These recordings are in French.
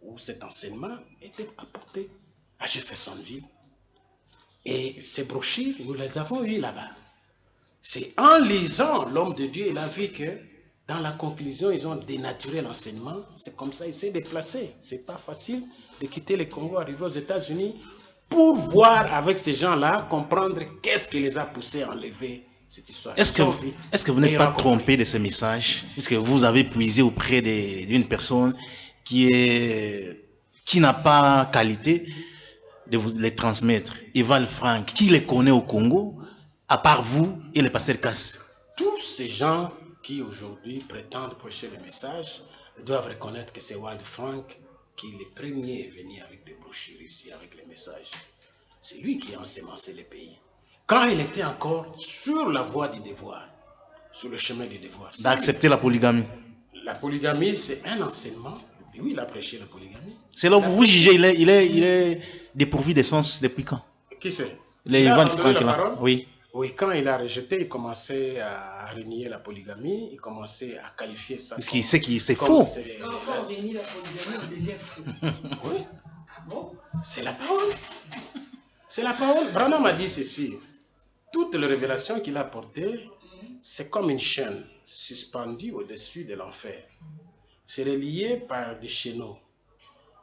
où cet enseignement était apporté à Jeffersonville. Et ces brochures, nous les avons eues là-bas. C'est en lisant l'homme de Dieu, il a vu que dans la conclusion, ils ont dénaturé l'enseignement. C'est comme ça, il s'est déplacé. C'est pas facile de quitter le Congo, arriver aux États-Unis pour voir avec ces gens-là, comprendre qu'est-ce qui les a poussés à enlever cette histoire. Est-ce que vous n'êtes pas trompé de ce message? Est-ce que vous avez puisé auprès d'une personne qui n'a pas qualité de vous les transmettre? Eval Frank, qui les connaît au Congo, à part vous et le pasteur Casse? Tous ces gens qui aujourd'hui prétendent prêcher le message doivent reconnaître que c'est Wald Frank qui est le premier venu avec des brochures ici, avec les messages. C'est lui qui a ensemencé le pays. Quand il était encore sur la voie du devoir, sur le chemin du devoir. D'accepter la polygamie. La polygamie, c'est un enseignement. Oui, il a prêché la polygamie. C'est là où vous jugez, il est dépourvu de sens depuis quand? Qui c'est? Les Eval Frank, là. Oui. Oui, quand il a rejeté, il commençait à renier la polygamie, il commençait à qualifier ça. Parce qu'il sait que c'est faux. Quand on renie la polygamie, on devient fou. Oui. Ah bon? C'est la parole. C'est la parole. Branham a dit ceci. Toutes les révélations qu'il a apportées, c'est comme une chaîne suspendue au-dessus de l'enfer. C'est relié par des chaîneaux.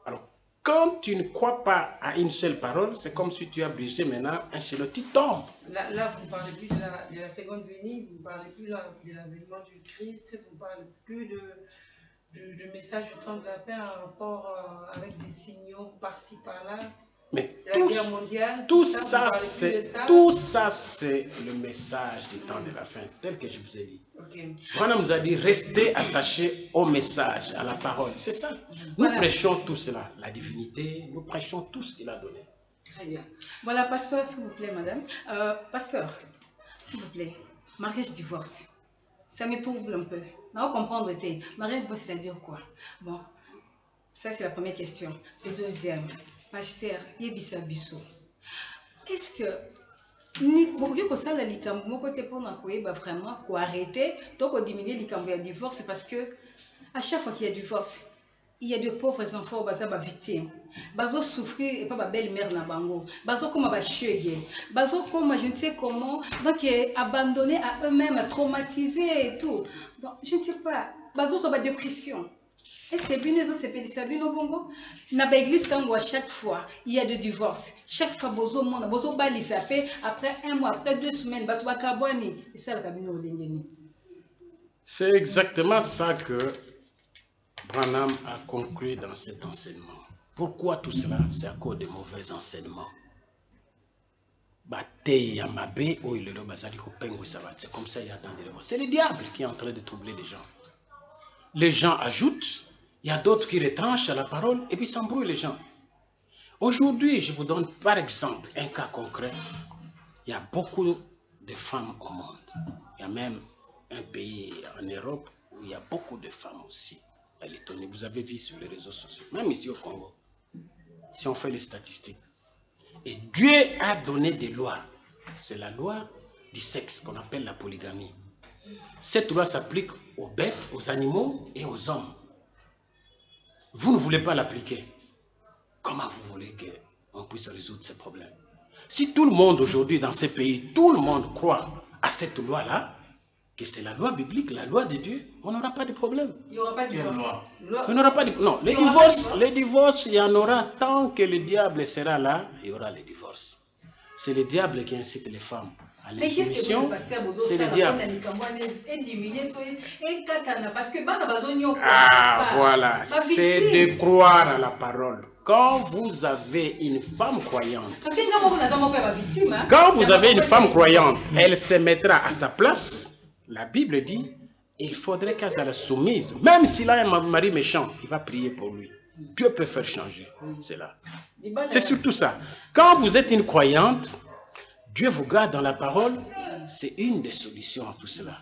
Alors, quand tu ne crois pas à une seule parole, c'est comme si tu as brisé maintenant un chaîneau, tu tombes. Là, vous ne parlez plus de la seconde venue, vous ne parlez plus de l'avènement du Christ, vous ne parlez plus du message du temps de la paix en rapport avec des signaux par-ci, par-là. Mais la guerre mondiale, tout ça, c'est le message du temps de la fin, tel que je vous ai dit. Okay. Branham nous a dit, restez attachés au message, à la parole. C'est ça. Nous prêchons tout cela, la divinité, nous prêchons tout ce qu'il a donné. Très bien. Voilà, pasteur, s'il vous plaît, madame. Pasteur, s'il vous plaît, mariage, divorce. Ça me trouble un peu. On va comprendre, mariage, divorce, c'est-à-dire quoi? Bon, ça c'est la première question. Le deuxième, pasteur, Yebisa Bisso. Est-ce que beaucoup de ça, la likambo, mon côté pour n'accourir, vraiment, pour arrêter, donc diminuer likambo et divorce, parce que à chaque fois qu'il y a divorce, il y a de pauvres enfants qui sont victimes. Ils souffrir et pas ma belle-mère na bango. Ils comme ma chègue. Ils comme je ne sais comment, donc abandonnés à eux-mêmes, traumatisés et tout. Donc je ne sais pas. Ils sont en dépression. Est-ce que bien les c'est ça bien au bongo? Na l'église tango à chaque fois il y a de divorce. Chaque fois bozo mona bozo bali ça fait après un mois, après 2 semaines, bato bakabwani. Et ça la cabine au dengeni. C'est exactement ça que Branham a conclu dans cet enseignement. Pourquoi tout cela? C'est à cause de mauvais enseignements. C'est comme ça il y a dans des divorces. C'est le diable qui est en train de troubler les gens. Les gens ajoutent, il y a d'autres qui retranchent à la parole et puis s'embrouillent les gens. Aujourd'hui, je vous donne par exemple un cas concret. Il y a beaucoup de femmes au monde. Il y a même un pays en Europe où il y a beaucoup de femmes aussi. Vous avez vu sur les réseaux sociaux, même ici au Congo, si on fait les statistiques. Et Dieu a donné des lois. C'est la loi du sexe qu'on appelle la polygamie. Cette loi s'applique aux bêtes, aux animaux et aux hommes. Vous ne voulez pas l'appliquer. Comment vous voulez qu'on puisse résoudre ces problèmes? Si tout le monde aujourd'hui dans ces pays, tout le monde croit à cette loi-là, que c'est la loi biblique, la loi de Dieu, on n'aura pas de problème. Il n'y aura pas de divorce. On n'aura pas de... Non, les divorces, il y en aura tant que le diable sera là, il y aura les divorces. C'est le diable qui incite les femmes à l'insoumission. C'est le diable. Ah, voilà. C'est de croire à la parole. Quand vous avez une femme croyante, elle se mettra à sa place. La Bible dit, il faudrait qu'elle soit soumise. Même s'il a un mari méchant, il va prier pour lui. Dieu peut faire changer cela. C'est surtout ça. Quand vous êtes une croyante, Dieu vous garde dans la parole. C'est une des solutions à tout cela.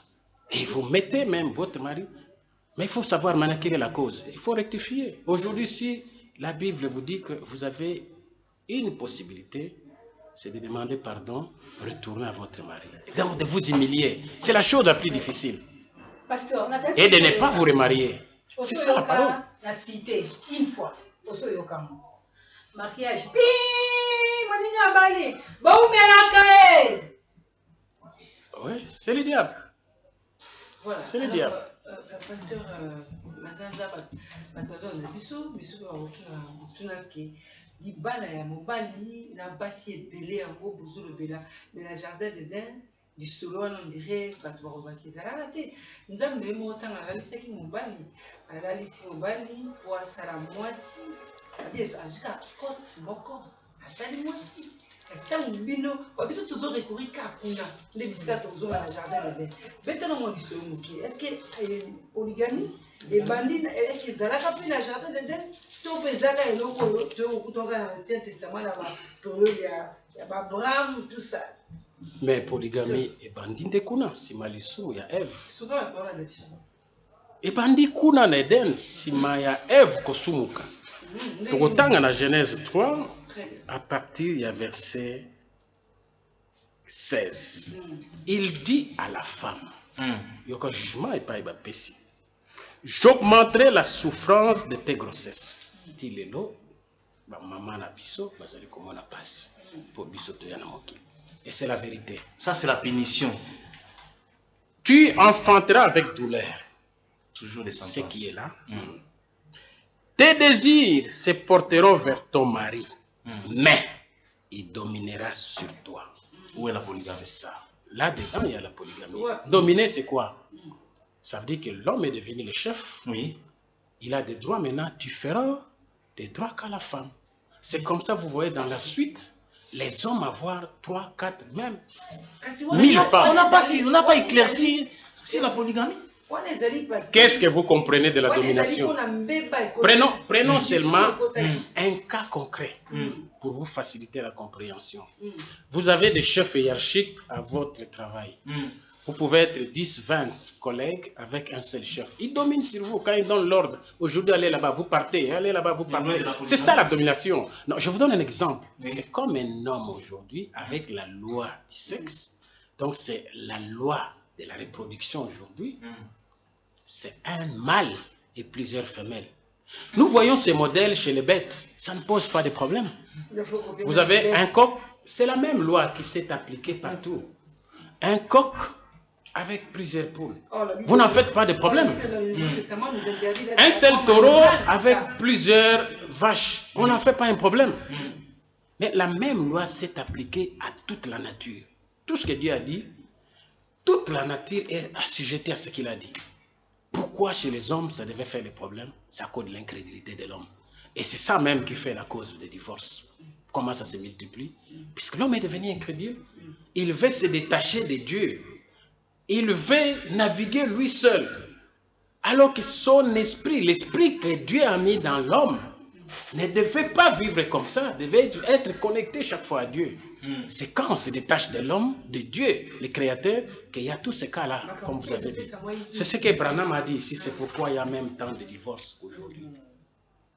Et vous mettez même votre mari. Mais il faut savoir maintenant quelle est la cause. Il faut rectifier. Aujourd'hui, si la Bible vous dit que vous avez une possibilité, c'est de demander pardon, retourner à votre mari. Donc de vous humilier. C'est la chose la plus difficile. Pasteur, et de ne pas vous remarier. C'est ça la parole. La cité, une fois. Oso yokamo. Mariage. Pi! Moninga bali. Bon, mais Oui, c'est le diable. Voilà. C'est le diable. Pasteur, maintenant, on a bisou qui libala ya mobali na basi ebele yango bozolobela mais na jardin d'Eden lisolo wana on dirait bato bakobaki ezalaka te nzambe ye moko ntango alalisaki mobali alalisi mobali po asala mwasi abi azuka cote moko asali mwasi kasi ntango bino biso tozorecourir ka kuna nde bisika tozonga na jardin d'Eden betana mwa lisolo moke est ce que polygamie ebandi est ce que ezalaka mpe na jardin d'Eden to mpe ezaka eloko oyo toyokutoka na ancien testament na baperiode ya babraham tout ça. Mais polygamie ebandi nde kuna nsima lisumu ya eve souvent bakora na biso ebandi kuna na eden nsima ya eve kosumuka tokotanga na genèse 3 à partir ya verset 16 il dit à la femme yoka jugement epai bapesi j'augmenterai la souffrance de tes grossesses ti lelo bamama na biso bazali komona pasi po biso toya na mokili. Et c'est la vérité. Ça, c'est la punition. Tu enfanteras avec douleur. Toujours les sentences. Ce qui est là. Tes désirs se porteront vers ton mari, mais il dominera sur toi. Où est la polygamie? C'est ça. Là-dedans, il y a la polygamie. Dominer, c'est quoi? Ça veut dire que l'homme est devenu le chef. Oui. Il a des droits maintenant différents des droits qu'à la femme. C'est comme ça, vous voyez, dans la suite, les hommes avoir 3, 4, même 1000 femmes. On n'a pas éclairci si la polygamie. Qu'est-ce que vous comprenez de la domination? Prenons seulement un cas concret pour vous faciliter la compréhension. Vous avez des chefs hiérarchiques à votre travail. Vous pouvez être 10, 20 collègues avec un seul chef. Il domine sur vous quand il donne l'ordre. Aujourd'hui, allez là-bas, vous partez. Allez là-bas, vous partez. C'est ça la domination. Non, je vous donne un exemple. C'est comme un homme aujourd'hui avec la loi du sexe. Donc, c'est la loi de la reproduction aujourd'hui. C'est un mâle et plusieurs femelles. Nous voyons ce modèle chez les bêtes. Ça ne pose pas de problème. Vous avez un coq. C'est la même loi qui s'est appliquée partout. Un coq avec plusieurs poules. Vous n'en faites pas de problème. Un seul taureau avec plusieurs vaches. On n'en fait pas un problème. Mais la même loi s'est appliquée à toute la nature. Tout ce que Dieu a dit, toute la nature est assujettie à ce qu'il a dit. Pourquoi chez les hommes ça devait faire des problèmes? C'est à cause de l'incrédulité de l'homme. Et c'est ça même qui fait la cause des divorces. Comment ça se multiplie? Puisque l'homme est devenu incrédule. Il veut se détacher de Dieu. Il veut naviguer lui seul. Alors que son esprit, l'esprit que Dieu a mis dans l'homme, ne devait pas vivre comme ça, devait être connecté chaque fois à Dieu. C'est quand on se détache de l'homme, de Dieu, le Créateur, qu'il y a tous ces cas-là, comme vous avez vu. C'est ce que Branham a dit ici, c'est pourquoi il y a même tant de divorces aujourd'hui.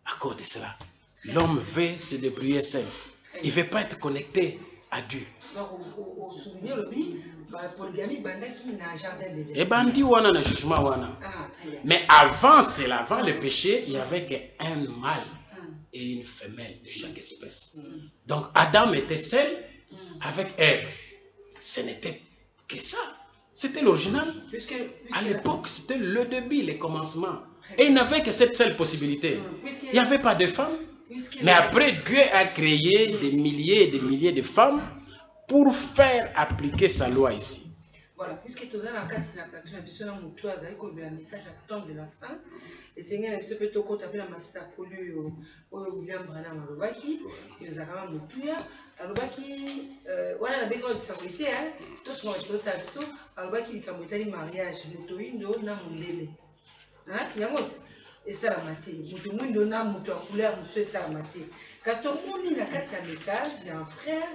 À cause de cela, l'homme veut se débrouiller seul. Il ne veut pas être connecté à Dieu. Donc, au souvenir, la polygamie, il y a un jardin de et bandi wana na jugement wana. Mais avant cela, avant le péché, il n'y avait qu'un mâle et une femelle de chaque espèce. Donc Adam était seul avec Ève. Ce n'était que ça. C'était l'original. À l'époque, c'était le début, le commencement. Et il n'avait que cette seule possibilité. Il n'y avait pas de femmes. Mais après, Dieu a créé des milliers et des milliers de femmes pour faire appliquer sa loi ici. Voilà, puisque tu as la carte de la plateforme, tu as un message à temps de la fin. Et Seigneur, ce peut être tapé la masse à William Branham à Lobaki, et nous avons Moutuya, à Lobaki, voilà la bécane de sécurité, tout ce qu'on a dit à Lobaki, il y a un mariage, Moutoindo, Namundele. Il y a et ça la maté. Moutoindo, Namouto à couleur, monsieur, ça la maté. Quand on lit la carte de message, il y a un frère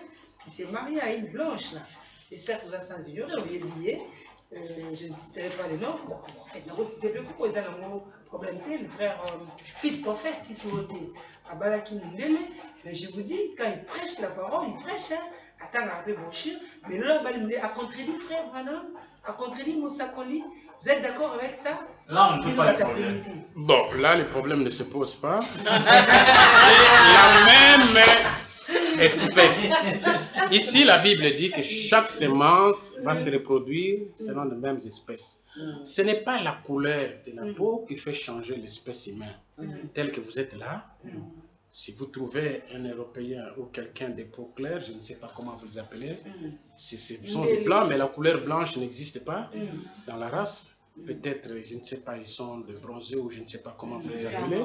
qui s'est marié à une blanche là. J'espère que vous avez sans ignorer, vous avez oublié. Je ne citerai pas les noms. En fait, c'était le coup, ils ont un problème. Le frère, fils prophète, si c'est voté, à Balaki Mundele. Mais je vous dis, quand il prêche la parole, il prêche. Attends, un peu brochure. Mais là, il a contredit frère Branham, a contredit Moussa Koli. Vous êtes d'accord avec ça? Là, on ne peut pas le problème. Bon, là, le problème ne se pose pas. C'est la même espèce. Ici, la Bible dit que chaque semence va se reproduire selon les mêmes espèces. Ce n'est pas la couleur de la peau qui fait changer l'espèce humaine. Tel que vous êtes là, si vous trouvez un Européen ou quelqu'un de peau claire, je ne sais pas comment vous les appelez, ce sont des blancs, mais la couleur blanche n'existe pas dans la race. Peut-être, je ne sais pas, ils sont de bronzés ou je ne sais pas comment vous les appelez.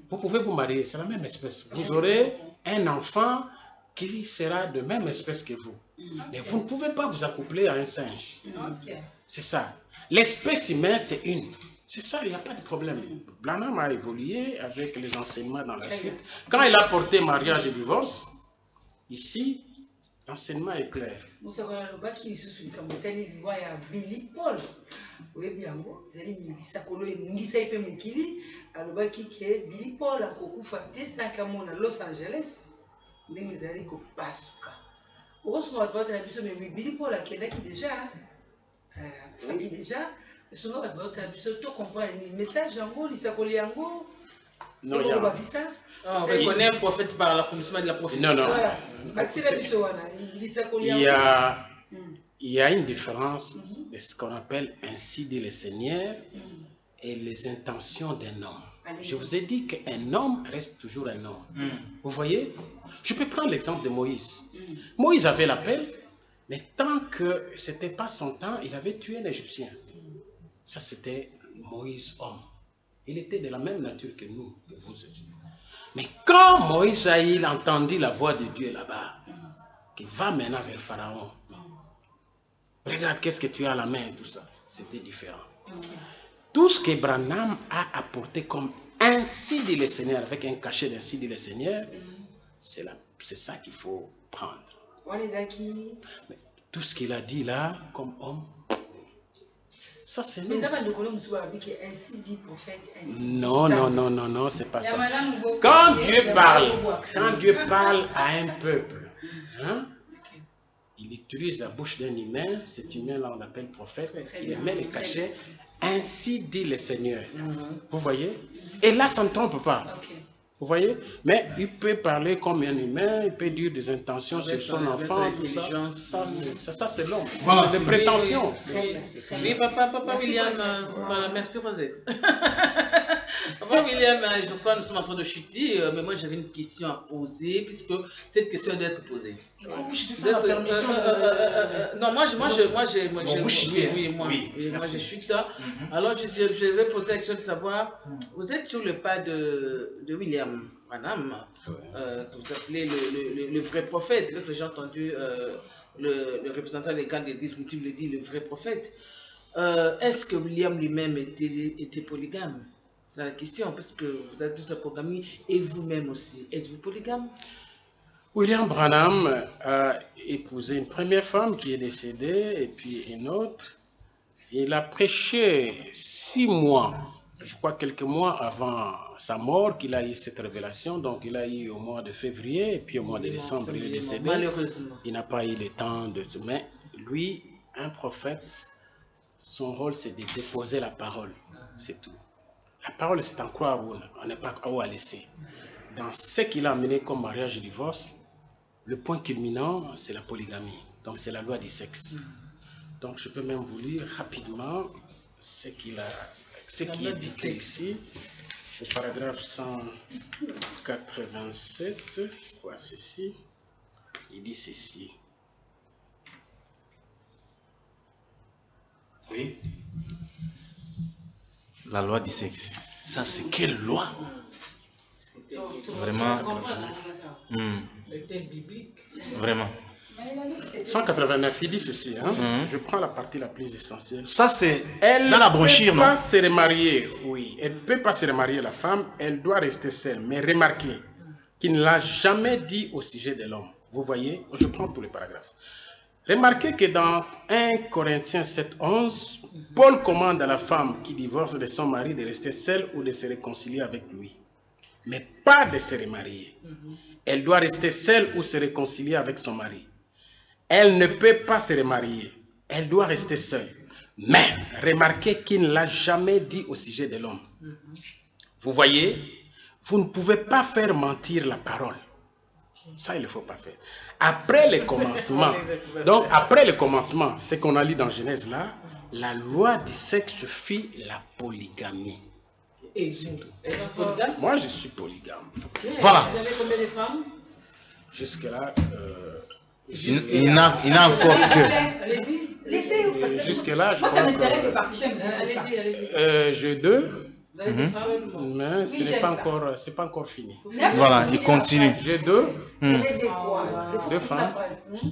Vous pouvez vous marier, c'est la même espèce. Vous aurez un enfant qui sera de même espèce que vous. Mais vous ne pouvez pas vous accoupler à un singe. C'est ça. L'espèce humaine, c'est une. C'est ça, il n'y a pas de problème. Branham a évolué avec les enseignements dans la suite. Quand il a porté mariage et divorce, ici, l'enseignement est clair. Vous savez, le bas qui est sous le Cameroun, il voit Billy Paul. Oui, bien, vous allez me dire ça, le bas qui est Billy Paul, à Coco Faté, 5 à Los Angeles. Mais vous allez que Pasuka. Au reste, on va pas traduire, mais Billy Paul a qui déjà. Fagi déjà. Souvent, on va traduire, tu comprends le message, en gros, il s'appelle en gros. Non, il y a... On reconnaît un prophète par l'accomplissement de la prophétie. Non, non. Il y a une différence de ce qu'on appelle ainsi dit le Seigneur et les intentions d'un homme. Je vous ai dit qu'un homme reste toujours un homme. Vous voyez? Je peux prendre l'exemple de Moïse. Moïse avait l'appel, mais tant que ce n'était pas son temps, il avait tué un Égyptien. Ça, c'était Moïse homme. Il était de la même nature que nous, que vous. Mais quand Moïse a entendu la voix de Dieu là-bas, qui va maintenant vers Pharaon, regarde qu'est-ce que tu as à la main, tout ça, c'était différent. Tout ce que Branham a apporté comme ainsi dit le Seigneur, avec un cachet d'ainsi dit le Seigneur, c'est ça qu'il faut prendre. Mais tout ce qu'il a dit là, comme homme, ça c'est nous. Non, non, non, non, non, c'est pas ça. Quand Dieu parle à un peuple, hein, il utilise la bouche d'un humain, cet humain-là on l'appelle prophète, il met les cachets, ainsi dit le Seigneur. Vous voyez? Et là ça ne trompe pas. Vous voyez? Mais il peut parler comme un humain, il peut dire des intentions sur son enfant, tout ça. Ça c'est l'homme. C'est des prétentions. Oui, papa William, merci Rosette. Papa William, je crois que nous sommes en train de chuter, mais moi j'avais une question à poser, puisque cette question doit être posée. La permission non, moi je chute. Alors je vais poser la question de savoir, vous êtes sur le pas de William Branham, que vous appelez le vrai prophète, que j'ai entendu le représentant légal de l'Église multiple dit le vrai prophète. Est-ce que William lui-même était polygame? C'est la question, parce que vous êtes tous la polygamie et vous-même aussi. Êtes-vous polygame? William Branham a épousé une première femme qui est décédée et puis une autre. Il a prêché 6 mois, je crois quelques mois avant sa mort, qu'il a eu cette révélation. Donc il a eu au mois de février et puis au mois de décembre il est décédé. Malheureusement. Il n'a pas eu le temps de... Mais lui, un prophète, son rôle c'est de déposer la parole, c'est tout. La parole c'est en croire où on n'est pas où à laisser. Dans ce qu'il a amené comme mariage et divorce, le point culminant c'est la polygamie. Donc c'est la loi du sexe. Donc je peux même vous lire rapidement ce qui est décrit ici, au paragraphe 187, quoi ceci, il dit ceci. Oui. La loi du sexe. Ça, c'est quelle loi? Vraiment. Vraiment. 189, il dit ceci. Hein? Je prends la partie la plus essentielle. Ça, c'est dans la brochure, non? Elle ne peut pas se remarier, oui. Elle ne peut pas se remarier, la femme. Elle doit rester seule. Mais remarquez qu'il ne l'a jamais dit au sujet de l'homme. Vous voyez? Je prends tous les paragraphes. Remarquez que dans 1 Corinthiens 7, 11, Paul commande à la femme qui divorce de son mari de rester seule ou de se réconcilier avec lui. Mais pas de se remarier. Elle doit rester seule ou se réconcilier avec son mari. Elle ne peut pas se remarier. Elle doit rester seule. Mais remarquez qu'il ne l'a jamais dit au sujet de l'homme. Vous voyez, vous ne pouvez pas faire mentir la parole. Ça, il ne faut pas faire. Après le commencement, donc après le commencement, ce qu'on a lu dans Genèse là, la loi du sexe fit la polygamie. Et vous, polygame? Moi, je suis polygame. Voilà. Vous avez combien de femmes? Jusque-là, Il n'a encore que... Allez-y. Laissez, parce que jusque-là, je moi, ça crois m'intéresse, que- les parties. J'aime bien cette partie. Allez-y. j'ai 2, Vous avez des femmes? mais ce Oui, n'est j'aime pas ça. encore, c'est pas encore fini. Voilà, il continue. J'ai 2, Deux femmes.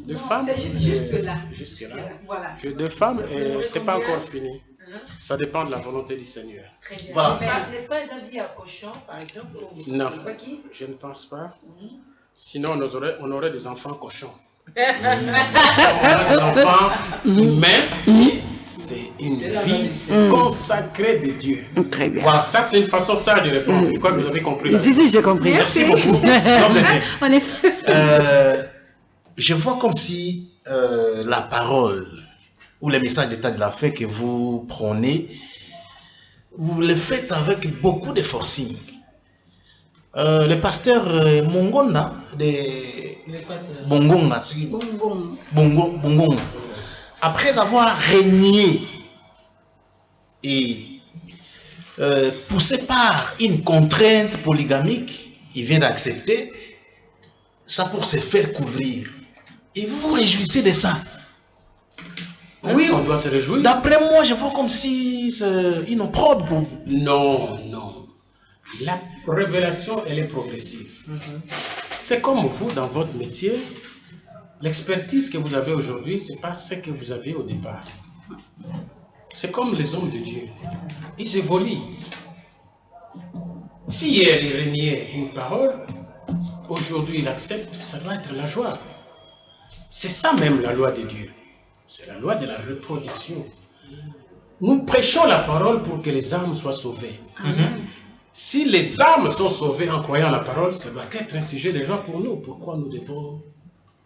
Deux Non, femmes. c'est juste là. Jusque-là. Voilà. J'ai 2 femmes et c'est pas combien? encore fini. Ça dépend de la volonté du Seigneur. Très bien. Voilà. N'est-ce pas les avis à cochon, par exemple? Non, Pas qui? je ne pense pas. Sinon, on aurait des enfants cochons. On aurait des enfants humains. C'est une vie consacrée de Dieu. Très bien. Voilà. Ça, c'est une façon sage de répondre. Je crois que vous avez compris. la Si, j'ai compris. Merci beaucoup. L'homme de Dieu. En effet. Je vois comme si la parole ou les messages d'état de la foi que vous prenez, vous le faites avec beaucoup de forcing. Le pasteur Mongona de Bongonga, Bongonga, après avoir régné et poussé par une contrainte polygamique, il vient d'accepter ça pour se faire couvrir. Et vous vous réjouissez de ça. Oui, on doit se réjouir. D'après moi, je vois comme si c'est une opprobre pour vous. Non, non. La révélation, elle est progressive. C'est comme vous, dans votre métier, l'expertise que vous avez aujourd'hui, ce n'est pas ce que vous aviez au départ. C'est comme les hommes de Dieu. Ils évoluent. Si hier il régnait une parole, aujourd'hui il accepte, ça doit être la joie. C'est ça même la loi de Dieu. C'est la loi de la reproduction. Nous prêchons la parole pour que les âmes soient sauvées. Si les âmes sont sauvées en croyant la parole, ça doit être un sujet de joie pour nous. Pourquoi nous devons...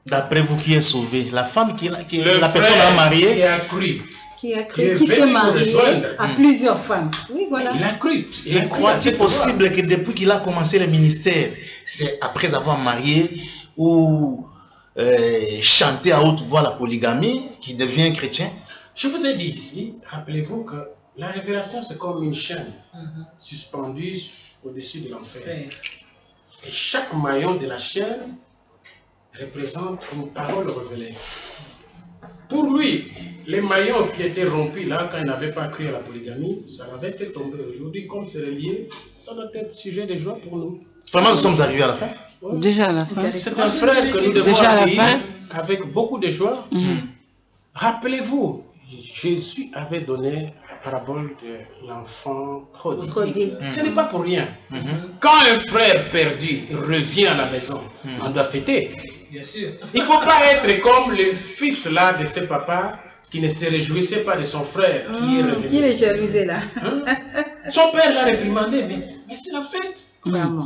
D'après vous, qui est sauvé? La femme qui Le la personne frère a marié? qui a cru. Qui a Qui est cru, qui s'est venu nous marié rejoindre. à plusieurs femmes. Oui, voilà. Il a cru. Il a Et cru à croit-il cette loi. possible que depuis qu'il a commencé le ministère, c'est après avoir marié ou chanté à haute voix la polygamie, qu'il devient chrétien? Je vous ai dit ici, rappelez-vous que la révélation, c'est comme une chaîne suspendue au-dessus de l'enfer. Et chaque maillon de la chaîne représente une parole révélée. Pour lui, les maillons qui étaient rompus là, quand il n'avait pas cru à la polygamie, ça l'avait fait tomber. Aujourd'hui, comme c'est relié, ça doit être sujet de joie pour nous. Vraiment, nous sommes arrivés à la fin. Ouais. Déjà à la fin. C'est un frère que nous devons Déjà à la accueillir fin. avec beaucoup de joie. Rappelez-vous, Jésus avait donné la parabole de l'enfant prodigue. Ce n'est pas pour rien. Quand un frère perdu revient à la maison, on doit fêter. Bien sûr. Il ne faut pas être comme le fils là de ses papas qui ne se réjouissait pas de son frère qui est revenu. Qui est jalousé là? Hein? Son père l'a réprimandé, mais c'est la fête. Vraiment.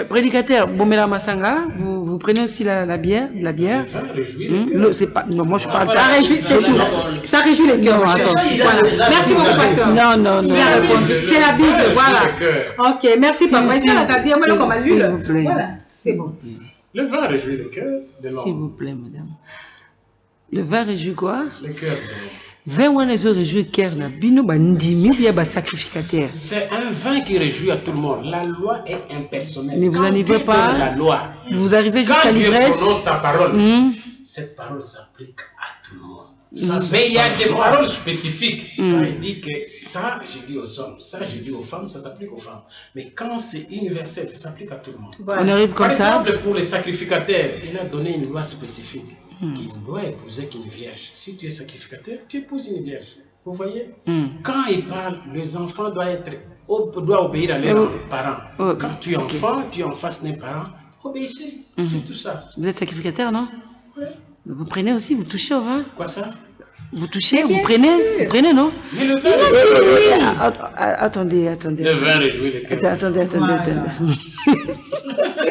Prédicateur, Bomela Masanga, vous prenez aussi la bière, de la bière. Le vin réjouit le cœur. C'est pas, non, moi je parle Ça pas. réjouit, c'est tout. Ça réjouit les cœurs. Non, ma chère. attends. Voilà. Merci beaucoup, pasteur. Non, non, Il non. a répondu. C'est la Bible, voilà. Le cœur. Ok, merci papa. Est-ce qu'on a ta bière? Moi, comme à S'il l'huile. vous plaît. Voilà, c'est bon. Le vin réjouit le cœur de S'il l'homme. vous plaît, madame. Le vin réjouit quoi? Le cœur de l'homme. Vin wana ezo réjouit cœur na bino bandimi bien ba sacrificateur. C'est un vin qui réjouit à tout le monde. La loi est impersonnelle. Mais vous Quand n'arrivez Dieu pas- donne la loi. Vous arrivez jusqu'à Quand Dieu l'ivresse. prononce sa parole, cette parole s'applique à tout le monde. Mais il y a des paroles spécifiques. Quand il dit que ça, j'ai dit aux hommes, ça, j'ai dit aux femmes, ça s'applique aux femmes. Mais quand c'est universel, ça s'applique à tout le monde. On arrive comme Par ça. exemple, pour les sacrificateurs, il a donné une loi spécifique. Il doit épouser qu'une vierge. Si tu es sacrificateur, tu épouses une vierge. Vous voyez? Quand il parle, les enfants doivent obéir à leurs parents. Ok. Quand tu es enfant, tu es en face d'un parent, obéissez. C'est tout ça. Vous êtes sacrificateur, non? Ouais. Vous prenez aussi, vous touchez au vin? Quoi ça? Vous touchez, vous prenez, non? Mais le vin réjouit. Attendez. Le vin réjouit le cœur. Attendez. C'est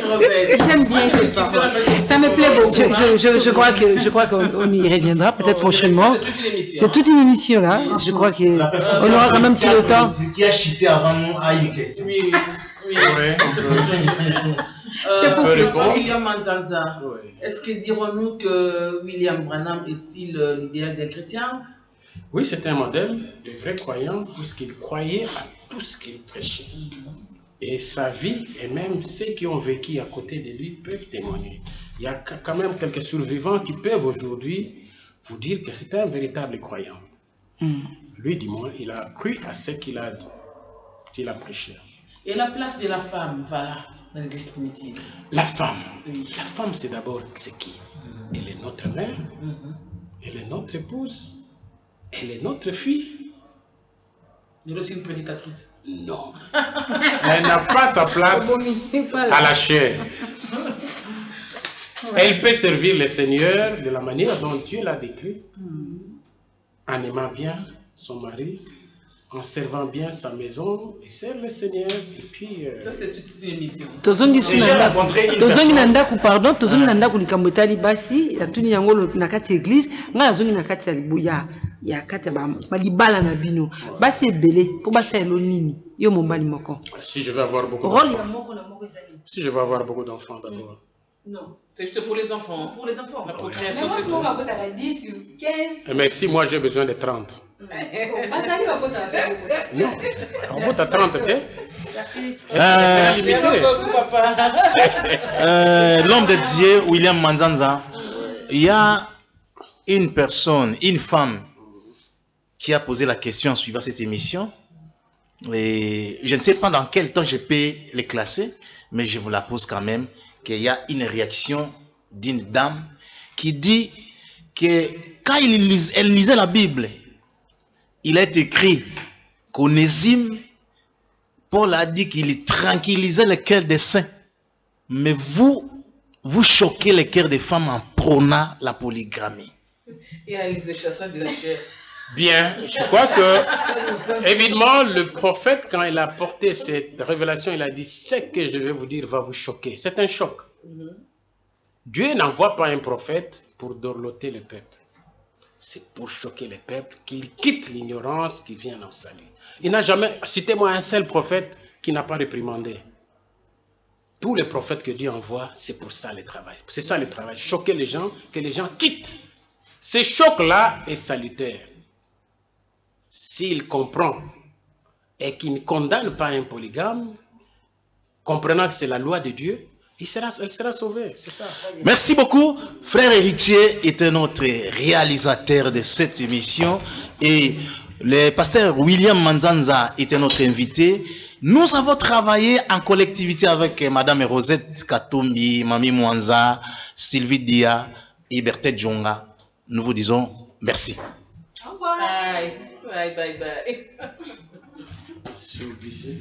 Rosette. J'aime bien cette parole. Ça me plaît beaucoup. Je crois qu'on y reviendra peut-être prochainement. C'est toute une émission là. Je crois qu'on aura quand même tout le temps. Qui a chuté avant nous a une question. Oui. répondre. William Manzanza, Oui. est-ce que dirons-nous que William Branham est-il l'idéal des chrétiens? Oui, c'est un modèle de vrai croyant puisqu'il croyait à tout ce qu'il prêchait. Et sa vie, et même ceux qui ont vécu à côté de lui peuvent témoigner. Il y a quand même quelques survivants qui peuvent aujourd'hui vous dire que c'est un véritable croyant. Lui, du moins, il a cru à ce qu'il a prêché. Et la place de la femme, voilà, dans l'église primitive. La femme, c'est d'abord c'est qui? Elle est notre mère, elle est notre épouse, elle est notre fille. Elle est aussi une prédicatrice. Non. Elle n'a pas sa place à la chair. Elle peut servir le Seigneur de la manière dont Dieu l'a décrit, en aimant bien son mari, en servant bien sa maison, et sert le Seigneur. Et puis. Ça, c'est toute une émission. Tozongi nanda pardon, tozongi Ah. nanda likambo etali basi, atuni yango na kati église, nga azongi na kati ya libuya, ya kati ba libala na bino. Basi ebele, po basi elo nini, yo mombali moko. Si je veux avoir beaucoup Rôle d'enfants. ya moko na moko ezali. Si je veux avoir beaucoup d'enfants d'abord. Non, c'est juste pour les enfants. Pour les enfants. La Mais procréation, moi, c'est c'est mon raconte à 10 ou 15. Mais si moi j'ai besoin de 30. Basali raconte à 20. Non. On vote à 30, ok? Merci. C'est limité. L'homme de Dieu, William Manzanza, il y a une personne, une femme qui a posé la question en suivant cette émission. Et je ne sais pas dans quel temps je peux les classer, mais je vous la pose quand même, qu'il y a une réaction d'une dame qui dit que quand elle lisait la Bible, il est écrit qu'Onésime, Paul a dit qu'il tranquillisait le cœur des saints. Mais vous choquez le cœur des femmes en prônant la polygamie. Et Alice des chasseurs de la chair. Bien, je crois que, évidemment, le prophète, quand il a porté cette révélation, il a dit, ce que je vais vous dire va vous choquer. C'est un choc. Dieu n'envoie pas un prophète pour dorloter le peuple. C'est pour choquer le peuple qu'il quitte l'ignorance, qu'il vienne en salut. Il n'a jamais, citez-moi un seul prophète qui n'a pas réprimandé. Tous les prophètes que Dieu envoie, c'est pour ça le travail. C'est ça le travail, choquer les gens, que les gens quittent. Ce choc-là est salutaire. S'il comprend et qu'il ne condamne pas un polygame, comprenant que c'est la loi de Dieu, elle sera sauvée, c'est ça. Merci beaucoup. Frère Héritier était notre réalisateur de cette émission et le pasteur William Manzanza était notre invité. Nous avons travaillé en collectivité avec Madame Rosette Katumbi, Mami Mwanza, Sylvie Dia et Berthe Djonga. Nous vous disons merci. Au revoir. Bye. Je suis obligé.